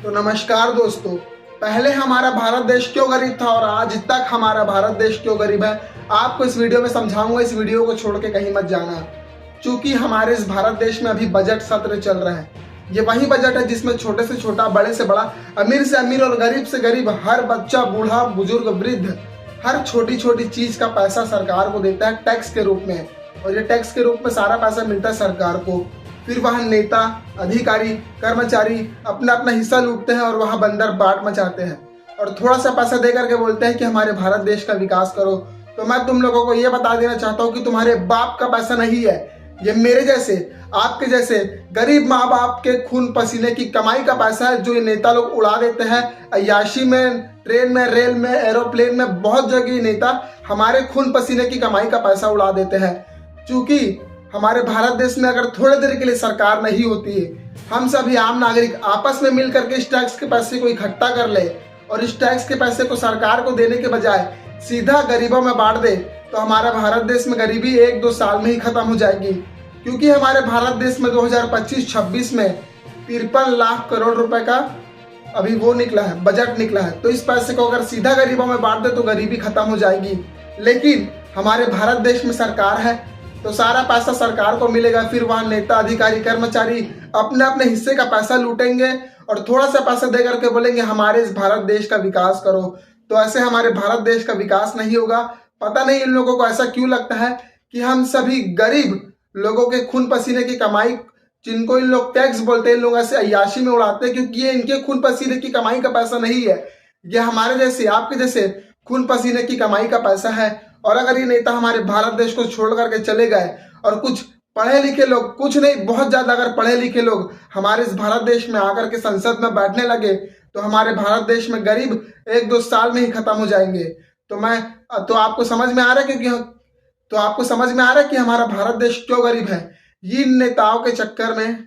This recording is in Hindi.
तो नमस्कार दोस्तों। पहले हमारा भारत देश क्यों गरीब था और आज तक हमारा भारत देश क्यों गरीब है, आपको इस वीडियो में समझाऊंगा। इस वीडियो को छोड़ के कहीं मत जाना, क्योंकि हमारे इस भारत देश में अभी बजट सत्र चल रहा है। ये वही बजट है जिसमें छोटे से छोटा, बड़े से बड़ा, अमीर से अमीर और गरीब से गरीब, हर बच्चा, बूढ़ा, बुजुर्ग, वृद्ध, हर छोटी छोटी चीज का पैसा सरकार को देता है टैक्स के रूप में। और ये टैक्स के रूप में सारा पैसा मिलता है सरकार को। फिर वह नेता, अधिकारी, कर्मचारी अपना अपना हिस्सा लूटते हैं और वह बंदर बाट मचाते हैं और थोड़ा सा पैसा दे करके बोलते हैं कि हमारे भारत देश का विकास करो। तो मैं तुम लोगों को यह बता देना चाहता हूँ कि तुम्हारे बाप का पैसा नहीं है, ये मेरे जैसे, आपके जैसे गरीब माँ बाप के खून पसीने की कमाई का पैसा है, जो ये नेता लोग उड़ा देते हैं अय्याशी में, ट्रेन में, रेल में, एरोप्लेन में। बहुत जगह नेता हमारे खून पसीने की कमाई का पैसा उड़ा देते हैं। क्योंकि हमारे भारत देश में अगर थोड़ी देर के लिए सरकार नहीं होती है, हम सभी आम नागरिक आपस में मिल करके इस टैक्स के पैसे को इकट्ठा कर ले और इस टैक्स के पैसे को सरकार को देने के बजाय सीधा गरीबों में बांट दे, तो हमारा भारत देश में गरीबी 1-2 साल में ही खत्म हो जाएगी। क्योंकि हमारे भारत देश में 2025-26 में 53 लाख करोड़ रुपए का अभी वो निकला है, बजट निकला है। तो इस पैसे को अगर सीधा गरीबों में बांट दे तो गरीबी खत्म हो जाएगी। लेकिन हमारे भारत देश में सरकार है तो सारा पैसा सरकार को मिलेगा। फिर वहां नेता, अधिकारी, कर्मचारी अपने अपने हिस्से का पैसा लूटेंगे और थोड़ा सा पैसा दे करके बोलेंगे हमारे इस भारत देश का विकास करो। तो ऐसे हमारे भारत देश का विकास नहीं होगा। पता नहीं इन लोगों को ऐसा क्यों लगता है कि हम सभी गरीब लोगों के खून पसीने की कमाई, जिनको इन लोग टैक्स बोलते हैं, इन लोग ऐसे अय्याशी में उड़ाते हैं, क्योंकि ये इनके खून पसीने की कमाई का पैसा नहीं है। ये हमारे जैसे, आपके जैसे खून पसीने की कमाई का पैसा है। और अगर ये नेता हमारे भारत देश को छोड़ करके चले गए और कुछ पढ़े लिखे लोग, कुछ नहीं बहुत ज्यादा अगर पढ़े लिखे लोग हमारे इस भारत देश में आकर के संसद में बैठने लगे, तो हमारे भारत देश में गरीब 1-2 साल में ही खत्म हो जाएंगे। तो आपको समझ में आ रहा है, तो आपको समझ में आ रहा है कि हमारा भारत देश क्यों गरीब है। इन नेताओं के चक्कर में